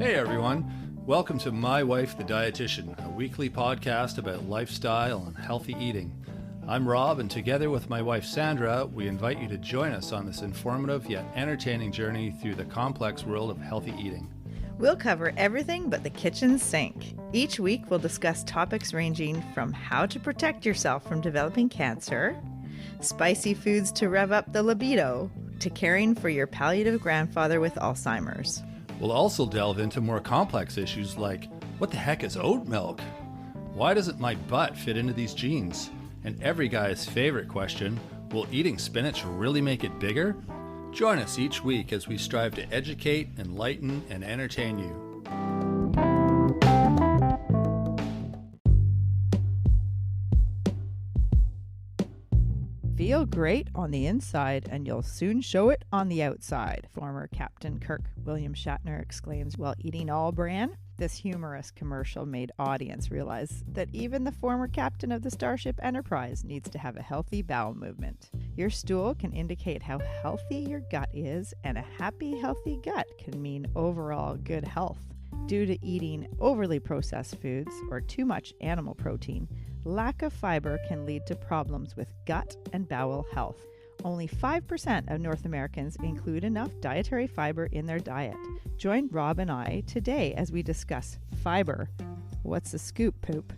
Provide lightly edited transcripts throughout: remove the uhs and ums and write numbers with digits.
Hey everyone, welcome to My Wife the Dietitian, a weekly podcast about lifestyle and healthy eating. I'm Rob, and together with my wife Sandra, we invite you to join us on this informative yet entertaining journey through the complex world of healthy eating. We'll cover everything but the kitchen sink. Each week we'll discuss topics ranging from how to protect yourself from developing cancer, spicy foods to rev up the libido, to caring for your palliative grandfather with Alzheimer's. We'll also delve into more complex issues like, what the heck is oat milk? Why doesn't my butt fit into these jeans? And every guy's favorite question, will eating spinach really make it bigger? Join us each week as we strive to educate, enlighten, and entertain you. Feel great on the inside and you'll soon show it on the outside, former Captain Kirk William Shatner exclaims while eating all bran. This humorous commercial made audience realize that even the former captain of the Starship Enterprise needs to have a healthy bowel movement. Your stool can indicate how healthy your gut is, and a happy, healthy gut can mean overall good health. Due to eating overly processed foods or too much animal protein, lack of fiber can lead to problems with gut and bowel health. Only 5% of North Americans include enough dietary fiber in their diet. Join Rob and I today as we discuss fiber. What's the scoop, poop?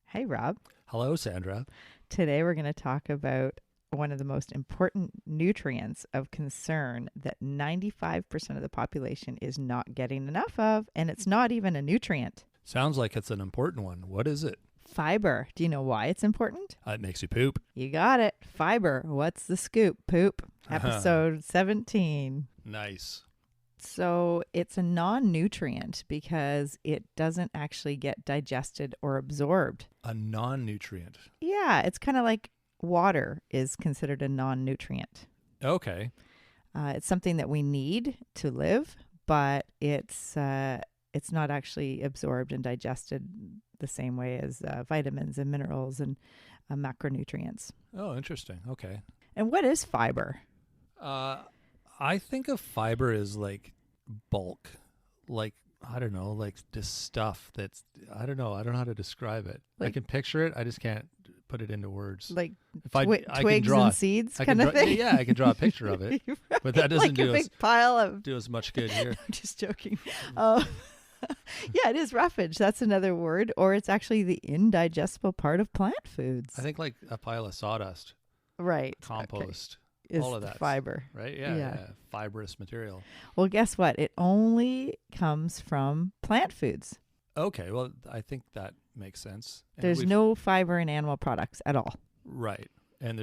Hey, Rob. Hello, Sandra. Today we're going to talk about one of the most important nutrients of concern that 95% of the population is not getting enough of, and it's not even a nutrient. Sounds like it's an important one. What is it? Fiber. Do you know why it's important? It makes you poop. You got it. Fiber. What's the scoop, poop? Episode 17. Nice. So it's a non-nutrient because it doesn't actually get digested or absorbed. A non-nutrient. Yeah, it's kind of like water is considered a non-nutrient. Okay. It's something that we need to live, but it's not actually absorbed and digested the same way as vitamins and minerals and macronutrients. Oh, interesting. Okay. And what is fiber? I think of fiber as like bulk, like, I don't know, like just stuff that's, I don't know how to describe it. I can picture it. I just can't put it into words. Like I twigs and seeds kind of thing? Yeah, I can draw a picture of it, but that doesn't do us much good here. I'm just joking. Yeah, it is roughage. That's another word. Or it's actually the indigestible part of plant foods. I think like a pile of sawdust. Right. Compost. Okay. All of that. Fiber. Right? Yeah. Fibrous material. Well, guess what? It only comes from plant foods. Okay. Well, I think that makes sense. And there's no fiber in animal products at all. Right. And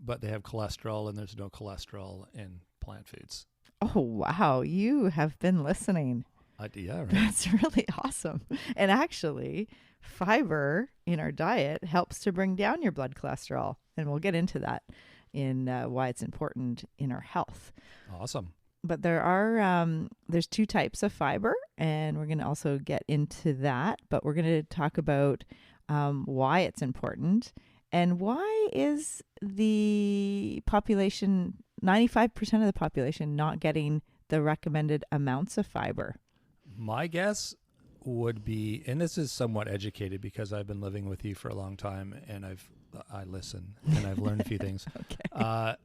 but they have cholesterol, and there's no cholesterol in plant foods. Oh, wow. You have been listening. Yeah, right. That's really awesome. And actually, fiber in our diet helps to bring down your blood cholesterol. And we'll get into that in why it's important in our health. Awesome. But there's two types of fiber, and we're going to also get into that. But we're going to talk about why it's important and why is the population, 95% of the population, not getting the recommended amounts of fiber. My guess would be, and this is somewhat educated because I've been living with you for a long time, and I listen and I've learned a few things. Okay.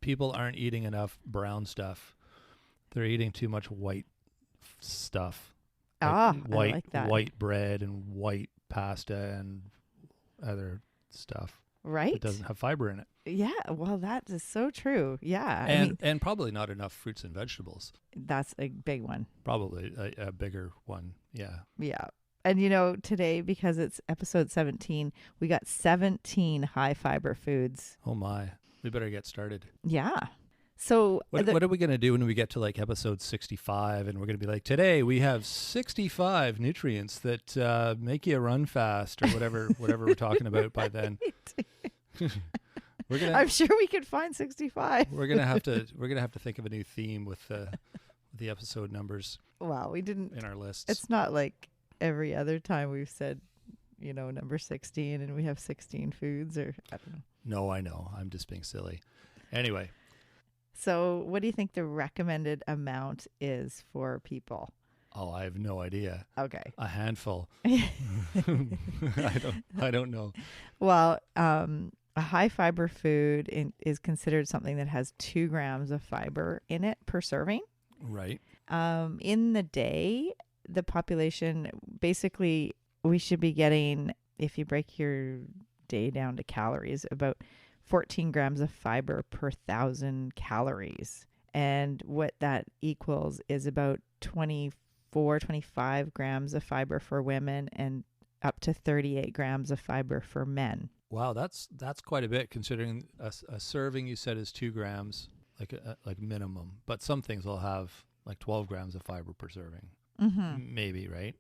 People aren't eating enough brown stuff. They're eating too much white stuff. I like that. White bread and white pasta and other stuff. Right. It doesn't have fiber in it. Yeah, well, that is so true. Yeah. And probably not enough fruits and vegetables. That's a big one. Probably a bigger one. Yeah. Yeah. And today, because it's episode 17, we got 17 high fiber foods. Oh my. We better get started. Yeah. So what are we going to do when we get to like episode 65 and we're going to be like, today we have 65 nutrients that make you run fast or whatever we're talking about by then. I'm sure we could find 65. We're gonna have to think of a new theme with the episode numbers. Wow, we didn't in our lists. It's not like every other time we've said, number 16 and we have 16 foods, or I don't know. No, I know. I'm just being silly. Anyway. So what do you think the recommended amount is for people? Oh, I have no idea. Okay. A handful. I don't know. Well, a high fiber food is considered something that has 2 grams of fiber in it per serving. Right. In the day, the population, basically, we should be getting, if you break your day down to calories, about 14 grams of fiber per 1,000 calories. And what that equals is about 25 grams of fiber for women and up to 38 grams of fiber for men. Wow, that's quite a bit considering a serving you said is 2 grams, like minimum. But some things will have like 12 grams of fiber per serving, maybe, right?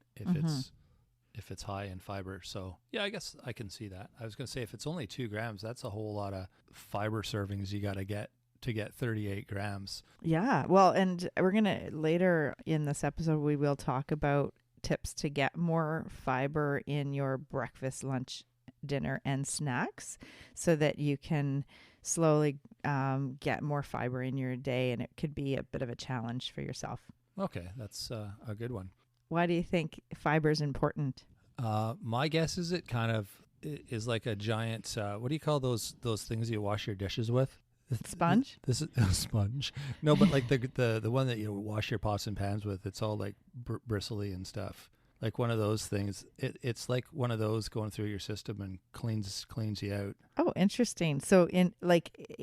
If it's high in fiber. So yeah, I guess I can see that. I was going to say if it's only 2 grams, that's a whole lot of fiber servings you got to get 38 grams. Yeah. Well, and we're going to later in this episode, we will talk about tips to get more fiber in your breakfast, lunch, dinner, and snacks so that you can slowly get more fiber in your day. And it could be a bit of a challenge for yourself. Okay. That's a good one. Why do you think fiber is important? My guess is it kind of is like a giant, what do you call those things you wash your dishes with? Sponge? This is a sponge. No, but like the one that you wash your pots and pans with, it's all like bristly and stuff. Like one of those things. It's like one of those going through your system and cleans you out. Oh, interesting. So it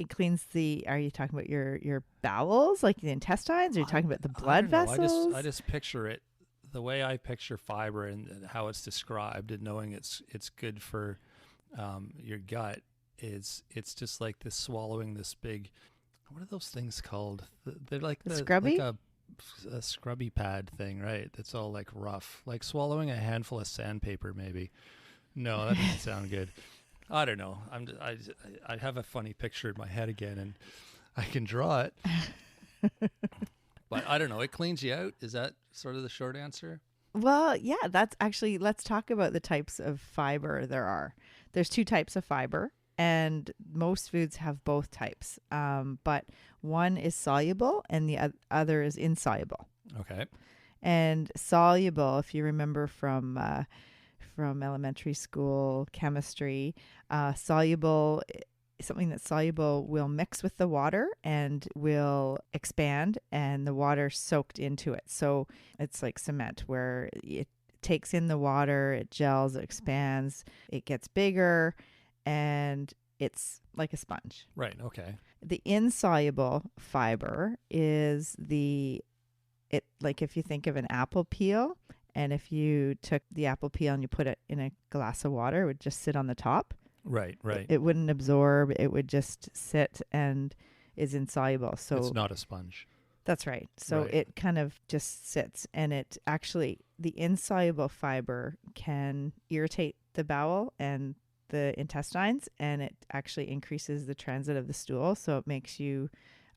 cleans are you talking about your bowels, like the intestines? Or are you talking about the blood vessels? I just picture it the way I picture fiber and how it's described, and knowing it's good for your gut. It's just like this swallowing this big, what are those things called? They're like scrubby? Like a scrubby pad thing, right? It's all like rough, like swallowing a handful of sandpaper maybe. No, that doesn't sound good. I don't know. I have a funny picture in my head again, and I can draw it. But I don't know. It cleans you out. Is that sort of the short answer? Well, yeah, that's actually, let's talk about the types of fiber there are. There's 2 types of fiber. And most foods have both types, but one is soluble and the other is insoluble. Okay. And soluble, if you remember from elementary school chemistry, something that's soluble will mix with the water and will expand, and the water soaked into it. So it's like cement, where it takes in the water, it gels, it expands, it gets bigger, and it's like a sponge. Right. Okay. The insoluble fiber is like if you think of an apple peel, and if you took the apple peel and you put it in a glass of water, it would just sit on the top. Right. It wouldn't absorb. It would just sit and is insoluble. So it's not a sponge. That's right. So it kind of just sits, and it actually, the insoluble fiber can irritate the bowel and the intestines, and it actually increases the transit of the stool. So it makes you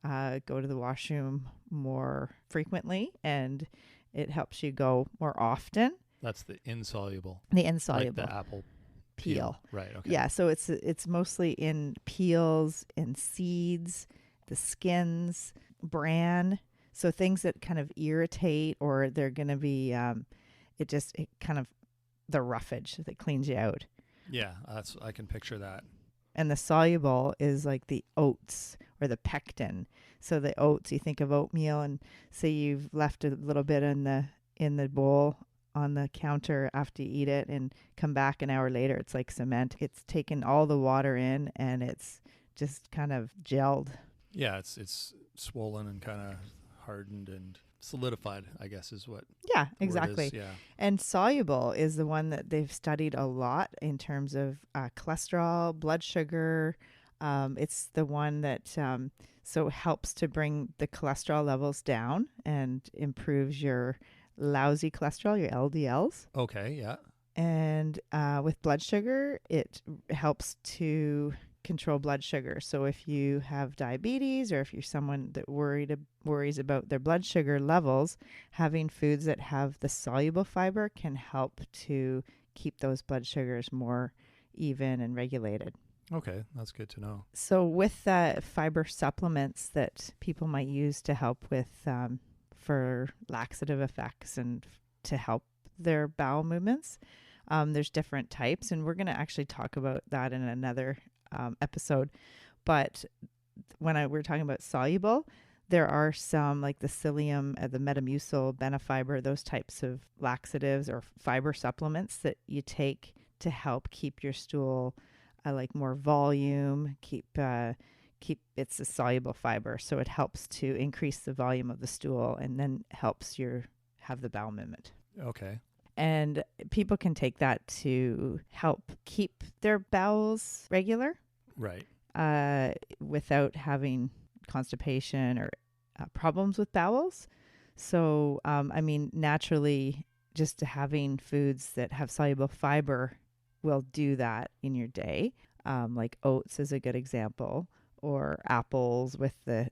go to the washroom more frequently, and it helps you go more often. That's the insoluble. The insoluble. Like the apple peel. Right. Okay. Yeah. So it's mostly in peels and seeds, the skins, bran. So things that kind of irritate, or they're going to be, it kind of the roughage that cleans you out. Yeah, I can picture that. And the soluble is like the oats or the pectin. So the oats, you think of oatmeal, and say you've left a little bit in the bowl on the counter after you eat it and come back an hour later, it's like cement. It's taken all the water in, and it's just kind of gelled. Yeah, it's swollen and kind of hardened and solidified, I guess is what. Yeah, exactly. Is, yeah. And soluble is the one that they've studied a lot in terms of cholesterol, blood sugar. It's the one that so helps to bring the cholesterol levels down and improves your lousy cholesterol, your LDLs. Okay, yeah. And with blood sugar, it helps to control blood sugar. So if you have diabetes, or if you're someone that worries about their blood sugar levels, having foods that have the soluble fiber can help to keep those blood sugars more even and regulated. Okay, that's good to know. So with fiber supplements that people might use to help with for laxative effects and to help their bowel movements, there's different types, and we're going to actually talk about that in another episode. But when we're talking about soluble, there are some like the psyllium, the Metamucil, Benefiber, those types of laxatives or fiber supplements that you take to help keep your stool like more volume, keep it's a soluble fiber, so it helps to increase the volume of the stool and then helps have the bowel movement. Okay. And people can take that to help keep their bowels regular, Right. without having constipation or problems with bowels. So, I mean, naturally, just having foods that have soluble fiber will do that in your day. Like oats is a good example, or apples with the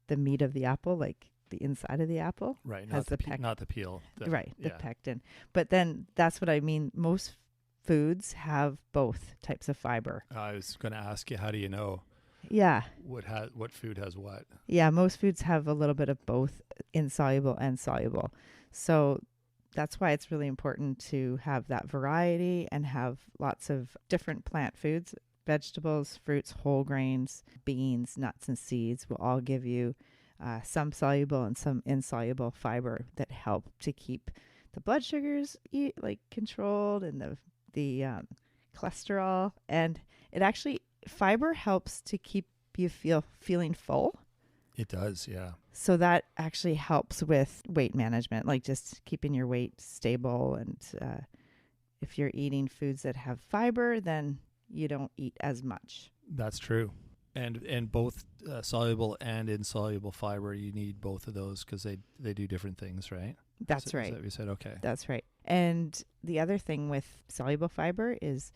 meat of the apple, like the inside of the apple. Right. Has Not the peel. The pectin. But then that's what I mean. Most foods have both types of fiber. I was going to ask you, how do you know? Yeah. What food has what? Yeah, most foods have a little bit of both insoluble and soluble. So that's why it's really important to have that variety and have lots of different plant foods, vegetables, fruits, whole grains, beans, nuts, and seeds will all give you some soluble and some insoluble fiber that help to keep the blood sugars controlled and the cholesterol. And fiber helps to keep you feeling full. It does, yeah. So that actually helps with weight management, like just keeping your weight stable. And if you're eating foods that have fiber, then you don't eat as much. That's true. And both soluble and insoluble fiber, you need both of those because they do different things, right? That's right. Is that what you said? Okay. That's right. And the other thing with soluble fiber is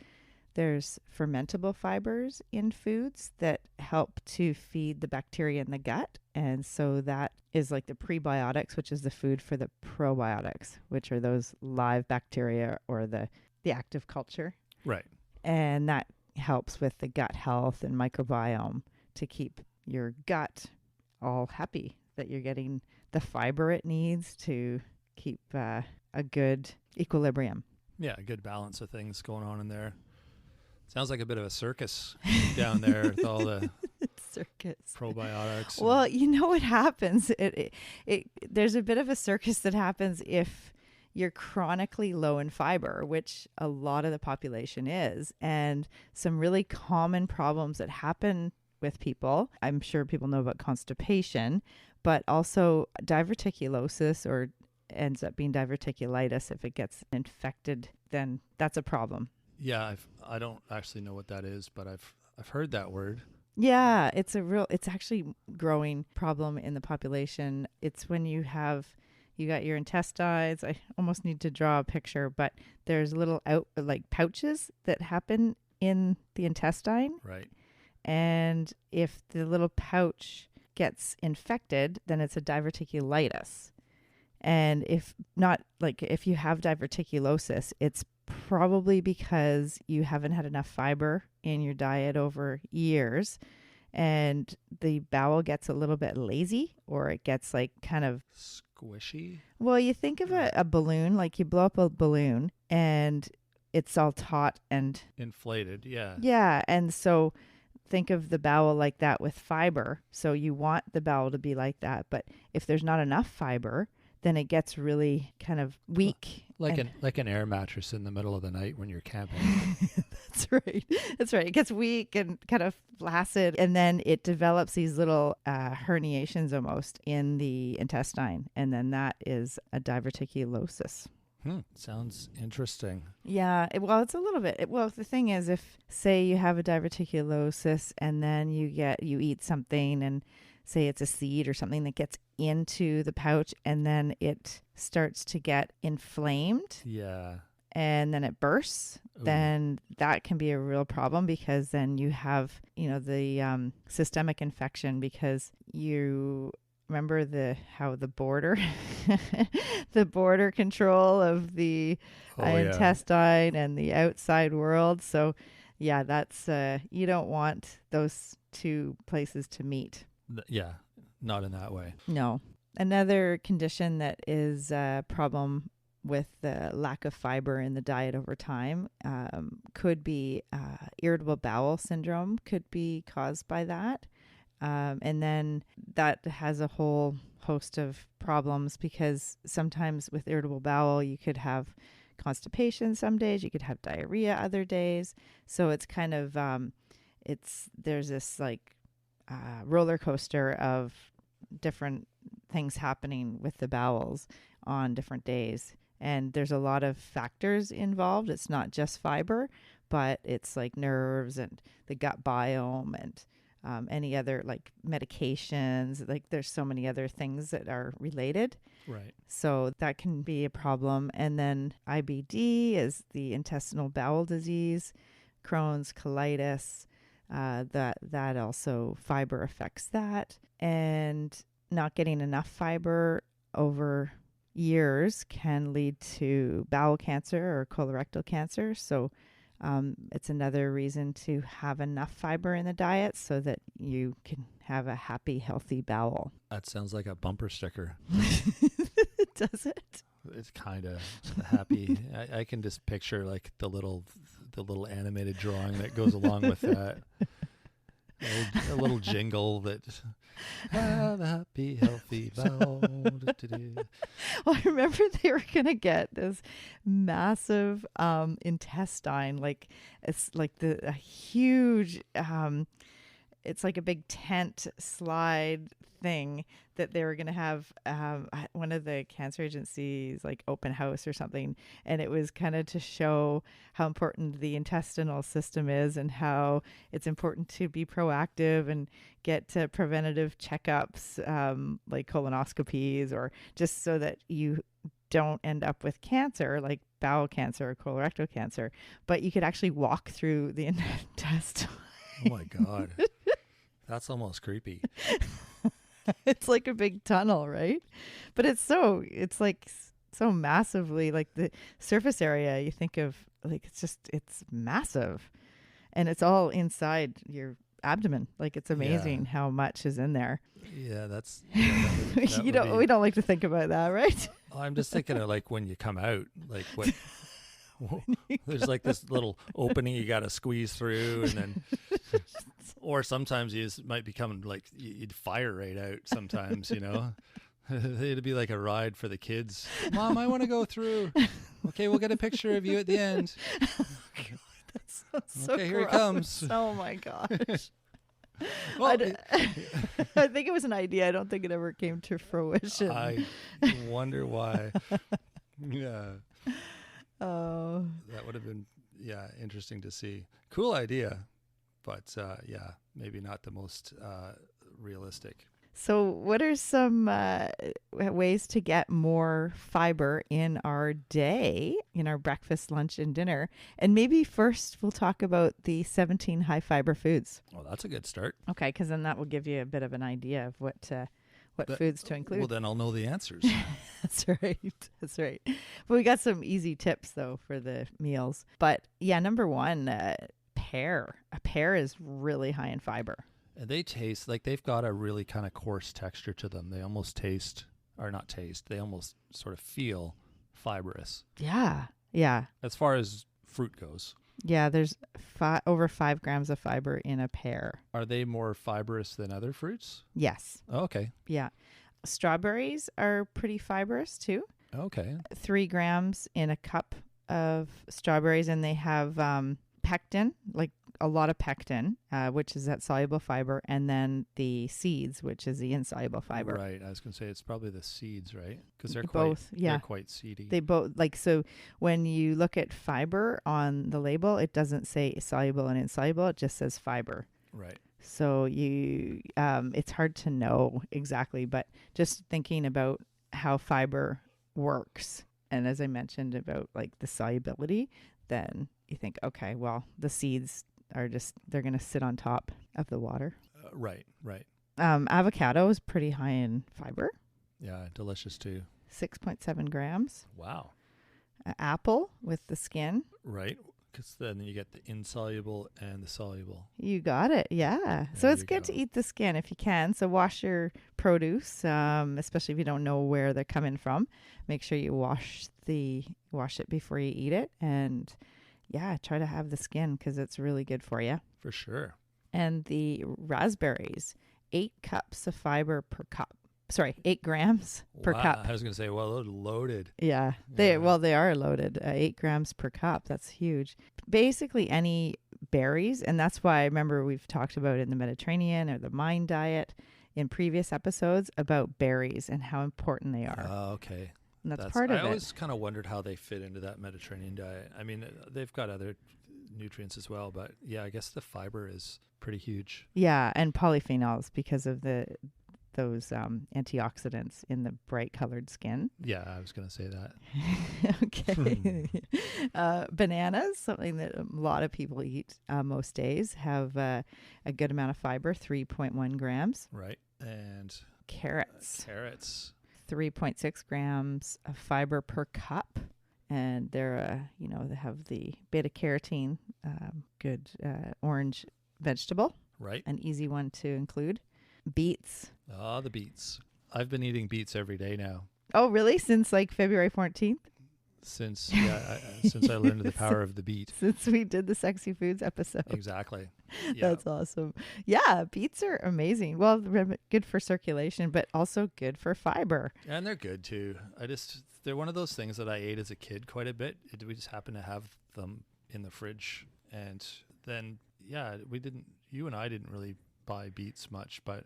there's fermentable fibers in foods that help to feed the bacteria in the gut. And so that is like the prebiotics, which is the food for the probiotics, which are those live bacteria or the active culture. Right. And that helps with the gut health and microbiome to keep your gut all happy, that you're getting the fiber it needs to keep a good equilibrium. Yeah, a good balance of things going on in there. Sounds like a bit of a circus down there with all the circus probiotics. Well, you know what happens? There's a bit of a circus that happens if you're chronically low in fiber, which a lot of the population is, and some really common problems that happen with people. I'm sure people know about constipation, but also diverticulosis, or ends up being diverticulitis. If it gets infected, then that's a problem. Yeah, I don't actually know what that is, but I've heard that word. Yeah, it's actually growing problem in the population. It's when you got your intestines. I almost need to draw a picture, but there's little pouches that happen in the intestine. Right. And if the little pouch gets infected, then it's a diverticulitis. And if you have diverticulosis, it's probably because you haven't had enough fiber in your diet over years, and the bowel gets a little bit lazy, or it gets kind of squishy. Well, you think of a balloon, like you blow up a balloon and it's all taut and inflated. Yeah. Yeah. And so think of the bowel like that with fiber. So you want the bowel to be like that. But if there's not enough fiber, then it gets really kind of weak. Like an air mattress in the middle of the night when you're camping. That's right. That's right. It gets weak and kind of flaccid, and then it develops these little herniations almost in the intestine, and then that is a diverticulosis. Sounds interesting. Yeah. It's a little bit. The thing is, if say you have a diverticulosis and then you eat something, and say it's a seed or something that gets into the pouch, and then it starts to get inflamed. Yeah. And then it bursts. Ooh. Then that can be a real problem, because then you have, the systemic infection, because you remember how the border, the border control of the intestine and the outside world. So Yeah, that's you don't want those two places to meet. Yeah, not in that way. No. Another condition that is a problem with the lack of fiber in the diet over time could be irritable bowel syndrome, could be caused by that. And then that has a whole host of problems because sometimes with irritable bowel, you could have constipation some days, you could have diarrhea other days. So it's kind of, there's this like roller coaster of different things happening with the bowels on different days. And there's a lot of factors involved. It's not just fiber, but it's like nerves and the gut biome and any other like medications. Like there's so many other things that are related. Right. So that can be a problem. And then IBD is the intestinal bowel disease, Crohn's, colitis. That also fiber affects that. And not getting enough fiber over years can lead to bowel cancer or colorectal cancer. So it's another reason to have enough fiber in the diet so that you can have a happy, healthy bowel. That sounds like a bumper sticker. Does it? It's kind of happy. I can just picture like the little animated drawing that goes along with that. A little jingle that have a happy, healthy bowel. Well, I remember they were going to get this massive intestine, like it's like a huge, it's like a big tent slide thing that they were going to have one of the cancer agencies like open house or something, and it was kind of to show how important the intestinal system is and how it's important to be proactive and get preventative checkups like colonoscopies, or just so that you don't end up with cancer like bowel cancer or colorectal cancer, but you could actually walk through the intestine. Oh my God. That's almost creepy. It's like a big tunnel, right? But it's like so massively, like the surface area, you think of like, it's massive, and it's all inside your abdomen. Like it's amazing how much is in there. Yeah, that's we don't like to think about that, right? I'm just thinking of like when you come out, like what there's like this little opening you got to squeeze through, and then or sometimes you just might become like you'd fire right out sometimes, you know. It'd be like a ride for the kids. Mom, I want to go through. Okay, we'll get a picture of you at the end. Oh, God, that sounds so okay, here gross. he comes. Oh my gosh. Well, I think it was an idea. I don't think it ever came to fruition. I wonder why. Yeah. Oh. That would have been, interesting to see. Cool idea. But, maybe not the most realistic. So what are some ways to get more fiber in our day, in our breakfast, lunch, and dinner? And maybe first we'll talk about the 17 high fiber foods. Well, that's a good start. Okay, because then that will give you a bit of an idea of what foods to include. Well, then I'll know the answers. That's right. That's right. But we got some easy tips, though, for the meals. But, yeah, number one, pear. A pear is really high in fiber. And they taste like they've got a really kind of coarse texture to them. They almost they almost sort of feel fibrous. Yeah. Yeah. As far as fruit goes. Yeah, there's over 5 grams of fiber in a pear. Are they more fibrous than other fruits? Yes. Oh, okay. Yeah. Strawberries are pretty fibrous too. Okay. 3 grams in a cup of strawberries, and they have pectin, like a lot of pectin, which is that soluble fiber, and then the seeds, which is the insoluble fiber. Right. I was going to say it's probably the seeds, right? Because they're they're quite seedy. They both, like, so when you look at fiber on the label, it doesn't say soluble and insoluble. It just says fiber. Right. So you, it's hard to know exactly, but just thinking about how fiber works, and as I mentioned about like the solubility, then you think, okay, well, the seeds are they're going to sit on top of the water. Right. Avocado is pretty high in fiber. Yeah, delicious too. 6.7 grams. Wow. Apple with the skin. Right. because then you get the insoluble and the soluble. You got it. Yeah. So There it's you good go. to eat the skin if you can. So wash your produce, especially if you don't know where they're coming from. Make sure you wash it before you eat it. And yeah, try to have the skin because it's really good for you. For sure. And the raspberries, 8 cups of fiber per cup. Sorry, 8 grams per Wow, cup. I was going to say, well, loaded. Yeah, Yeah. they are loaded. 8 grams per cup. That's huge. Basically, any berries, and that's why I remember we've talked about in the Mediterranean or the Mind diet in previous episodes about berries and how important they are. Okay. And that's part of I it. always kind of wondered how they fit into that Mediterranean diet. I mean, they've got other nutrients as well, but yeah, I guess the fiber is pretty huge. Yeah, and polyphenols because of those antioxidants in the bright colored skin. Yeah, I was going to say that. Okay. Bananas, something that a lot of people eat most days, have a good amount of fiber, 3.1 grams. Right. And Carrots, carrots. 3.6 grams of fiber per cup. And they're, they have the beta carotene, good orange vegetable, Right. an easy one to include. Beets. Ah, the beets. I've been eating beets every day now Oh, really? Since like February 14th? since I learned the power of the beet. Since we did the Sexy Foods episode. Exactly. Yeah. That's awesome. Yeah, beets are amazing. Well, good for circulation, but also good for fiber. And they're good too. They're one of those things that I ate as a kid quite a bit. We just happened to have them in the fridge. And then, yeah, you and I didn't really buy beets much, but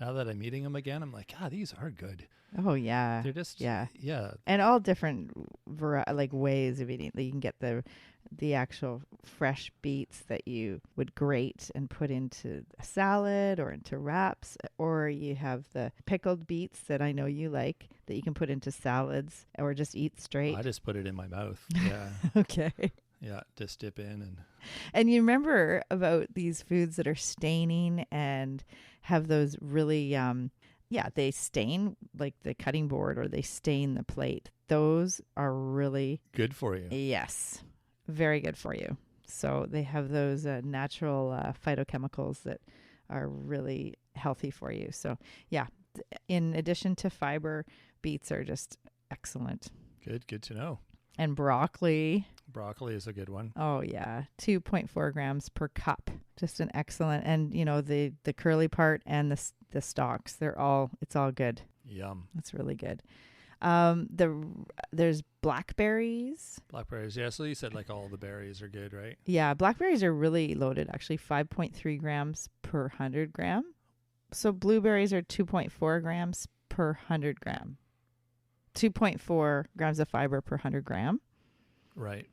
now that I'm eating them again, I'm like, these are good. Oh, yeah. They're just, yeah. Yeah. And all different ways of eating. You can get the actual fresh beets that you would grate and put into a salad or into wraps, or you have the pickled beets that I know you like that you can put into salads or just eat straight. I just put it in my mouth. Yeah. Okay. Yeah. Just dip in And you remember about these foods that are staining and have those really, they stain like the cutting board or they stain the plate. Those are really good for you. Yes, very good for you. So they have those natural phytochemicals that are really healthy for you. So yeah, in addition to fiber, beets are just excellent. Good to know. And broccoli. Broccoli is a good one. Oh yeah, 2.4 grams per cup. Just an excellent. And the curly part and the stalks, it's all good. Yum. That's really good. There's blackberries. Blackberries, yeah. So you said like all the berries are good, right? Yeah, blackberries are really loaded. Actually, 5.3 grams per 100 gram. So blueberries are 2.4 grams per 100 gram. 2.4 grams of fiber per 100 gram. Right.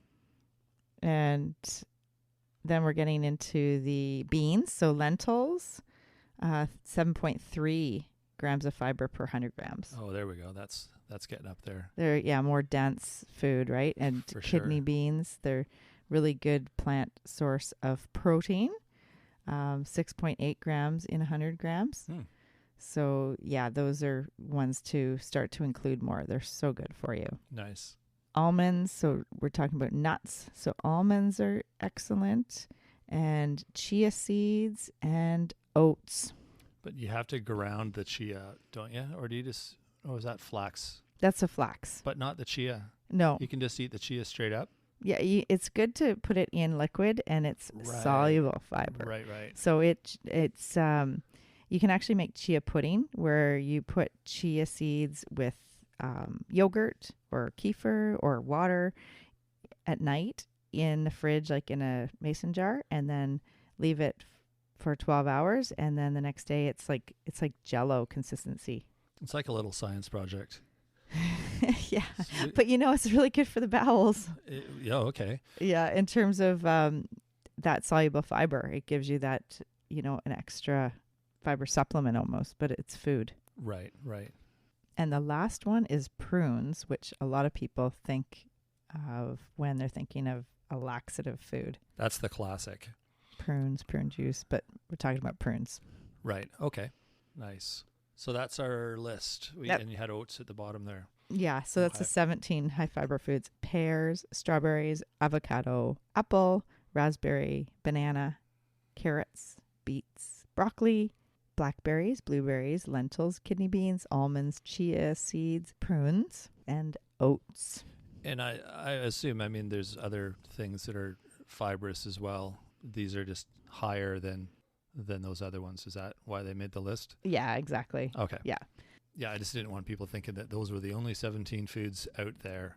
And then we're getting into the beans. So lentils, 7.3 grams of fiber per 100 grams. Oh, there we go. That's getting up there. They're, more dense food, right? And For kidney sure. beans, they're really good plant source of protein, 6.8 grams in 100 grams. So, yeah, those are ones to start to include more. They're so good for you. Nice. Almonds, so we're talking about nuts. So almonds are excellent. And chia seeds and oats. But you have to ground the chia, don't you? Or do you just, is that flax? That's a flax. But not the chia. No. You can just eat the chia straight up? Yeah, it's good to put it in liquid and it's soluble fiber. Right. So it's you can actually make chia pudding where you put chia seeds with yogurt or kefir or water at night in the fridge, like in a mason jar, and then leave it for 12 hours. And then the next day it's like Jell-O consistency. It's like a little science project. Yeah. But it's really good for the bowels. Yeah, okay. Yeah, in terms of that soluble fiber, it gives you that, an extra fiber supplement almost, but it's food. Right. And the last one is prunes, which a lot of people think of when they're thinking of a laxative food. That's the classic. Prunes, prune juice, but we're talking about prunes. Right. Okay. Nice. So that's our list. Yep. And you had oats at the bottom there. Yeah, so that's the Okay. 17 high fiber foods: pears, strawberries, avocado, apple, raspberry, banana, carrots, beets, broccoli, blackberries, blueberries, lentils, kidney beans, almonds, chia seeds, prunes, and oats. And I assume, I mean, there's other things that are fibrous as well. These are just higher than those other ones. Is that why they made the list? Yeah, exactly. Okay. Yeah. Yeah, I just didn't want people thinking that those were the only 17 foods out there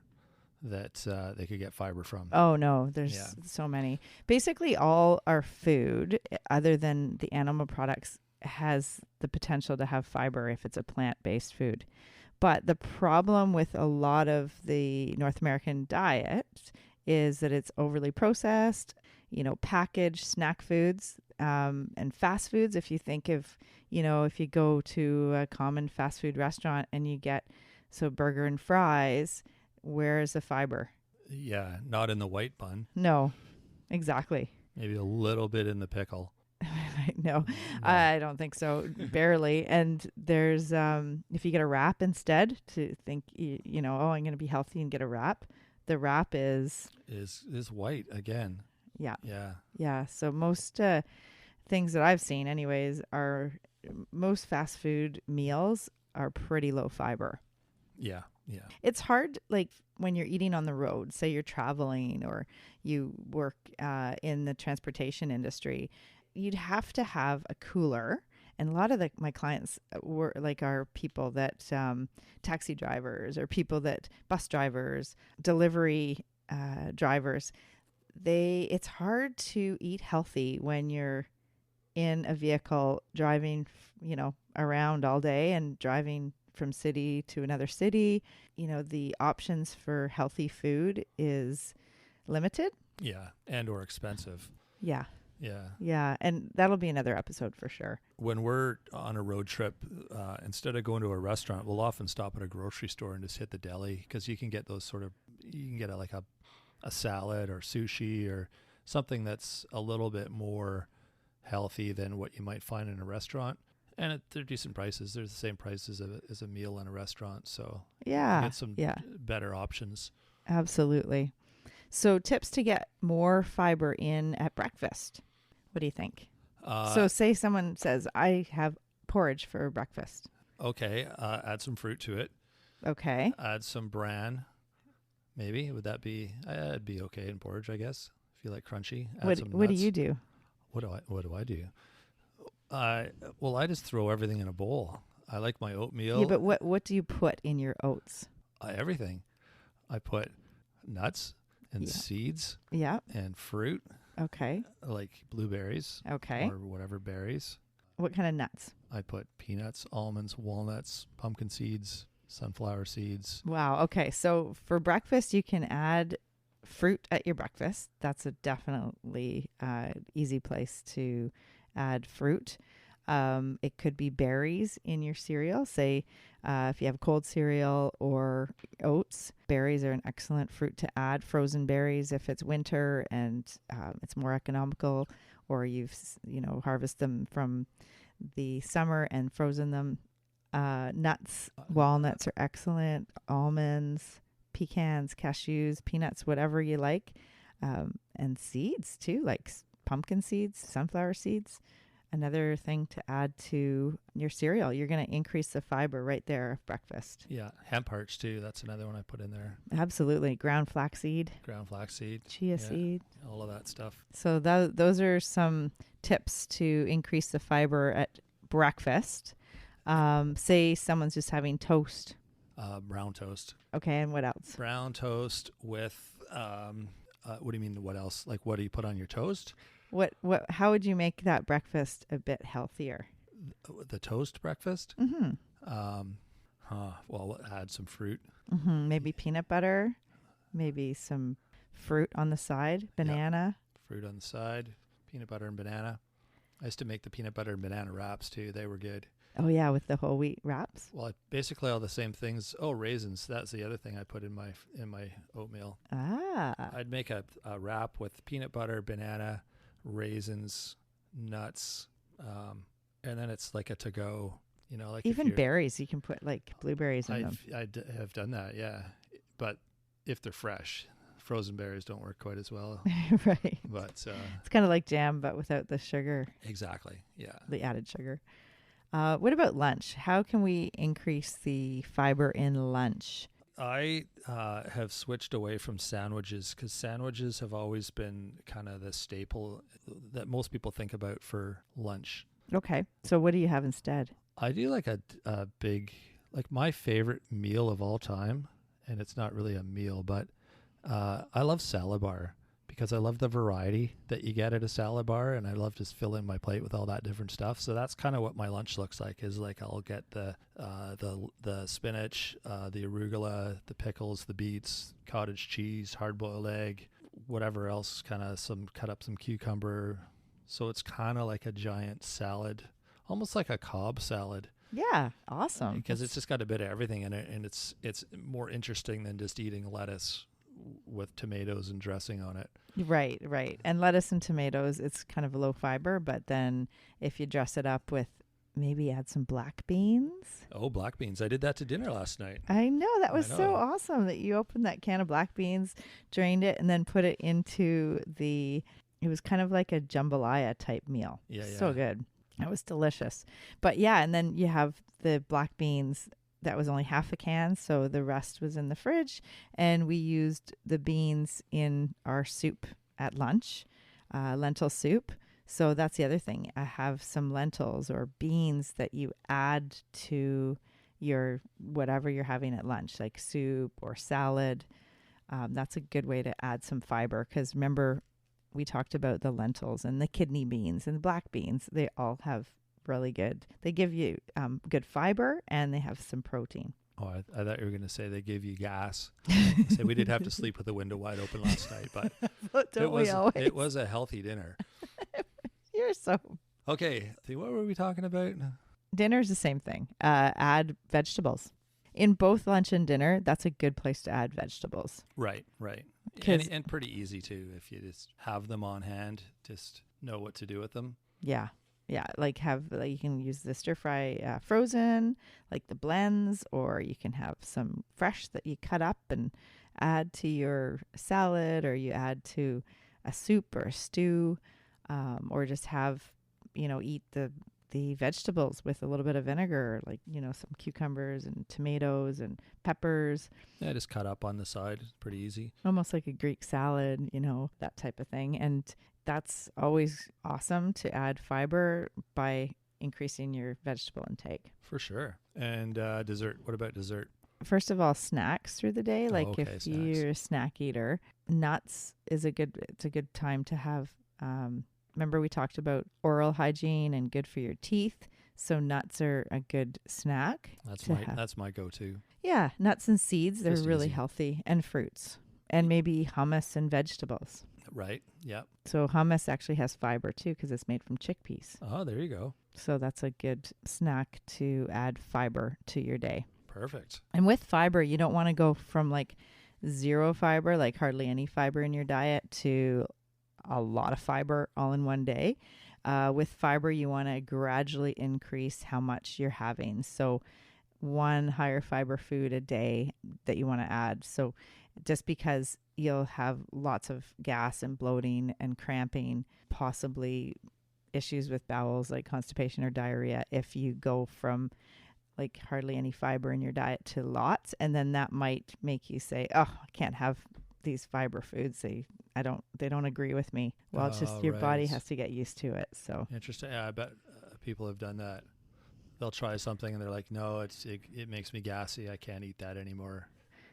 that they could get fiber from. Oh no, there's Yeah. so many. Basically, all our food, other than the animal products, has the potential to have fiber if it's a plant-based food. But the problem with a lot of the North American diet is that it's overly processed, packaged snack foods, and fast foods. If you think of, if you go to a common fast food restaurant and you get burger and fries, where is the fiber? Yeah, not in the white bun. No, exactly. Maybe a little bit in the pickle. No, No. I don't think so. Barely. And there's, if you get a wrap instead, to think, oh, I'm going to be healthy and get a wrap. The wrap is white again. Yeah. Yeah. Yeah. So most things that I've seen, anyways, are most fast food meals are pretty low fiber. Yeah. Yeah. It's hard, like when you're eating on the road, say you're traveling or you work in the transportation industry, you'd have to have a cooler. And a lot of my clients are people that taxi drivers or people that bus drivers, delivery drivers. It's hard to eat healthy when you're in a vehicle driving, around all day and driving from city to another city. The options for healthy food is limited. Yeah. And or expensive. Yeah. Yeah. Yeah. And that'll be another episode for sure. When we're on a road trip, instead of going to a restaurant, we'll often stop at a grocery store and just hit the deli, because you can get those you can get a salad or sushi or something that's a little bit more healthy than what you might find in a restaurant. And they're decent prices. They're the same price as a meal in a restaurant. So Yeah. you get some better options. Absolutely. So tips to get more fiber in at breakfast. What do you think? So say someone says, I have porridge for breakfast. Okay. Add some fruit to it. Okay. Add some bran. Maybe. Would that be? It'd be okay in porridge, I guess. If you like crunchy. Add some What do nuts. you do? What do I do? Well, I just throw everything in a bowl. I like my oatmeal. Yeah, but what do you put in your oats? Everything. I put nuts and Yeah. seeds Yeah. and fruit, Okay. like blueberries Okay. or whatever berries. What kind of nuts? I put peanuts, almonds, walnuts, pumpkin seeds, sunflower seeds. Wow. Okay. So for breakfast, you can add fruit at your breakfast. That's a definitely easy place to add fruit. It could be berries in your cereal. Say if you have cold cereal or oats, berries are an excellent fruit to add. Frozen berries if it's winter and it's more economical, or you've harvest them from the summer and frozen them. Nuts, walnuts are excellent. Almonds, pecans, cashews, peanuts, whatever you like. And seeds too, like pumpkin seeds, sunflower seeds. Another thing to add to your cereal. You're going to increase the fiber right there of breakfast. Yeah, hemp hearts too. That's another one I put in there. Absolutely. Ground flaxseed, Ground flaxseed, chia seed. all of that stuff. So those are some tips to increase the fiber at breakfast. Say someone's just having toast. Brown toast. Okay, and what else? Brown toast with, what do you mean, what else? Like, what do you put on your toast? How would you make that breakfast a bit healthier? The toast breakfast? Mm-hmm. Well, add some fruit. Mm-hmm. Maybe peanut butter, maybe some fruit on the side, banana. Fruit on the side, peanut butter and banana. I used to make the peanut butter and banana wraps too. They were good. Oh yeah, with the whole wheat wraps. Well, basically all the same things. Oh, raisins. That's the other thing I put in my oatmeal. Ah. I'd make a wrap with peanut butter, banana, raisins, nuts, and then it's like a to-go Like Even berries, you can put like blueberries in them. have done that, yeah. But if they're fresh, frozen berries don't work quite as well. Right. But it's kind of like jam, but without the sugar. Exactly. Yeah. The added sugar. What about lunch? How can we increase the fiber in lunch? I have switched away from sandwiches because sandwiches have always been kind of the staple that most people think about for lunch. Okay. So what do you have instead? I do like a big, like my favorite meal of all time, and it's not really a meal, but I love salad bar because I love the variety that you get at a salad bar, and I love just filling my plate with all that different stuff. So that's kind of what my lunch looks like. Is like I'll get the spinach, the arugula, the pickles, the beets, cottage cheese, hard-boiled egg, whatever else. Cut up some cucumber. So it's kind of like a giant salad, almost like a Cobb salad. Yeah, awesome. Because it's just got a bit of everything in it, and it's more interesting than just eating lettuce with tomatoes and dressing on it. Right. And lettuce and tomatoes, it's kind of low fiber, but then if you dress it up with maybe add some black beans. Oh, black beans. I did that to dinner last night. I know. That was so awesome that you opened that can of black beans, drained it, and then put it into it was kind of like a jambalaya type meal. Yeah. So good. It was delicious. But yeah, and then you have the black beans. That was only half a can, so the rest was in the fridge. And we used the beans in our soup at lunch, lentil soup. So that's the other thing. I have some lentils or beans that you add to your whatever you're having at lunch, like soup or salad. That's a good way to add some fiber because remember, we talked about the lentils and the kidney beans and the black beans. They all have really good. They give you good fiber and they have some protein. Oh, I thought you were going to say they gave you gas. So we did have to sleep with the window wide open last night, but it was a healthy dinner. You're so... Okay, what were we talking about? Dinner's the same thing. Add vegetables. In both lunch and dinner, that's a good place to add vegetables. Right. And pretty easy too if you just have them on hand, just know what to do with them. Yeah, like you can use the stir fry frozen, like the blends, or you can have some fresh that you cut up and add to your salad, or you add to a soup or a stew, or just have, eat the vegetables with a little bit of vinegar, like, some cucumbers and tomatoes and peppers. Yeah, just cut up on the side. It's pretty easy. Almost like a Greek salad, that type of thing. And that's always awesome to add fiber by increasing your vegetable intake. For sure. And dessert. What about dessert? First of all, snacks through the day. Like if snacks. You're a snack eater, nuts is a good time to have. Remember we talked about oral hygiene and good for your teeth. So nuts are a good snack. That's my go-to. Yeah, nuts and seeds, they're Just really easy. Healthy, and fruits. And maybe hummus and vegetables. Right. Yeah. So hummus actually has fiber too because it's made from chickpeas. Oh, there you go. So that's a good snack to add fiber to your day. Perfect. And with fiber, you don't want to go from like zero fiber, like hardly any fiber in your diet, to a lot of fiber all in one day. With fiber, you want to gradually increase how much you're having. So one higher fiber food a day that you want to add. So just because you'll have lots of gas and bloating and cramping, possibly issues with bowels like constipation or diarrhea, if you go from like hardly any fiber in your diet to lots, and then that might make you say, oh, I can't have these fiber foods. They don't agree with me. Well, it's just your body has to get used to it. So interesting. Yeah, I bet people have done that. They'll try something and they're like, no, it makes me gassy. I can't eat that anymore.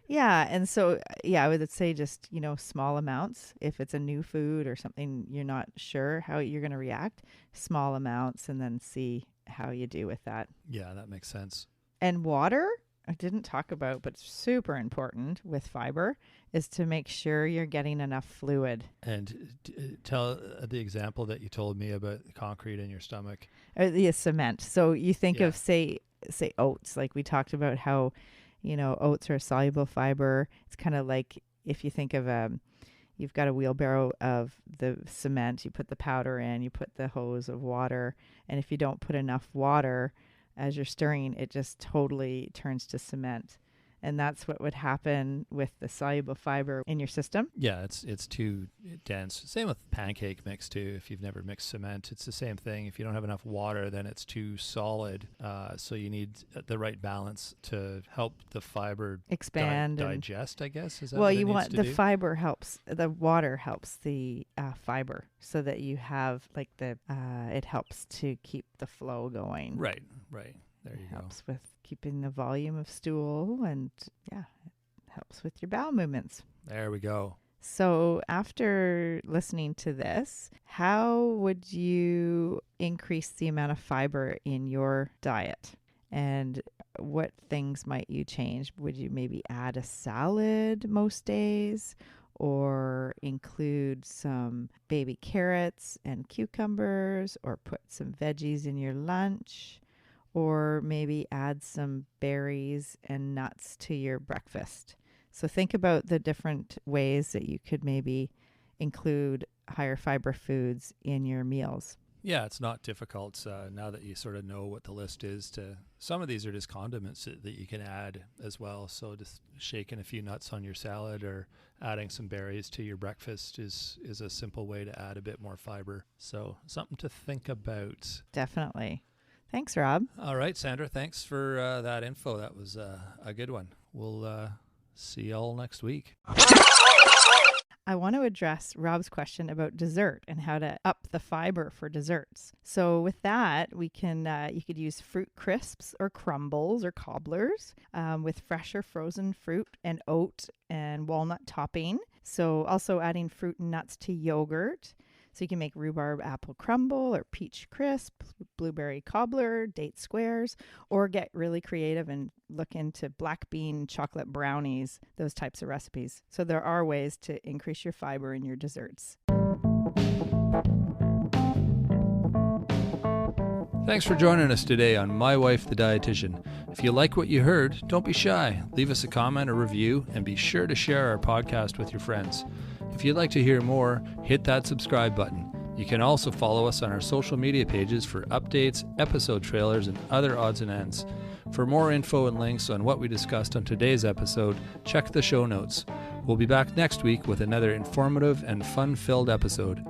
Yeah. And so, I would say just, small amounts. If it's a new food or something you're not sure how you're going to react, small amounts, and then see how you do with that. Yeah, that makes sense. And water, I didn't talk about, but it's super important with fiber, is to make sure you're getting enough fluid. And tell the example that you told me about concrete in your stomach. The cement. So you think of, say oats, like we talked about how, oats are a soluble fiber. It's kind of like if you think of you've got a wheelbarrow of the cement, you put the powder in, you put the hose of water, and if you don't put enough water, as you're stirring, it just totally turns to cement. And that's what would happen with the soluble fiber in your system. Yeah, it's too dense. Same with pancake mix too. If you've never mixed cement, it's the same thing. If you don't have enough water, then it's too solid. So you need the right balance to help the fiber Expand and digest, I guess. Is that well, what it you needs want to the do? fiber helps. The water helps the fiber, so that you have like it helps to keep the flow going. Right. There you go. Helps with keeping the volume of stool, and it helps with your bowel movements. There we go. So after listening to this, how would you increase the amount of fiber in your diet? And what things might you change? Would you maybe add a salad most days, or include some baby carrots and cucumbers, or put some veggies in your lunch? Or maybe add some berries and nuts to your breakfast. So think about the different ways that you could maybe include higher fiber foods in your meals. Yeah, it's not difficult now that you sort of know what the list is. Some of these are just condiments that you can add as well. So just shaking a few nuts on your salad or adding some berries to your breakfast is a simple way to add a bit more fiber. So something to think about. Definitely. Thanks, Rob. All right, Sandra, thanks for that info. That was a good one. We'll see y'all next week. I want to address Rob's question about dessert and how to up the fiber for desserts. So with that, we can you could use fruit crisps or crumbles or cobblers with fresh or frozen fruit and oat and walnut topping. So also adding fruit and nuts to yogurt. So you can make rhubarb apple crumble or peach crisp, blueberry cobbler, date squares, or get really creative and look into black bean chocolate brownies, those types of recipes. So there are ways to increase your fiber in your desserts. Thanks for joining us today on My Wife the Dietitian. If you like what you heard, don't be shy. Leave us a comment or review, and be sure to share our podcast with your friends. If you'd like to hear more, hit that subscribe button. You can also follow us on our social media pages for updates, episode trailers, and other odds and ends. For more info and links on what we discussed on today's episode, check the show notes. We'll be back next week with another informative and fun-filled episode.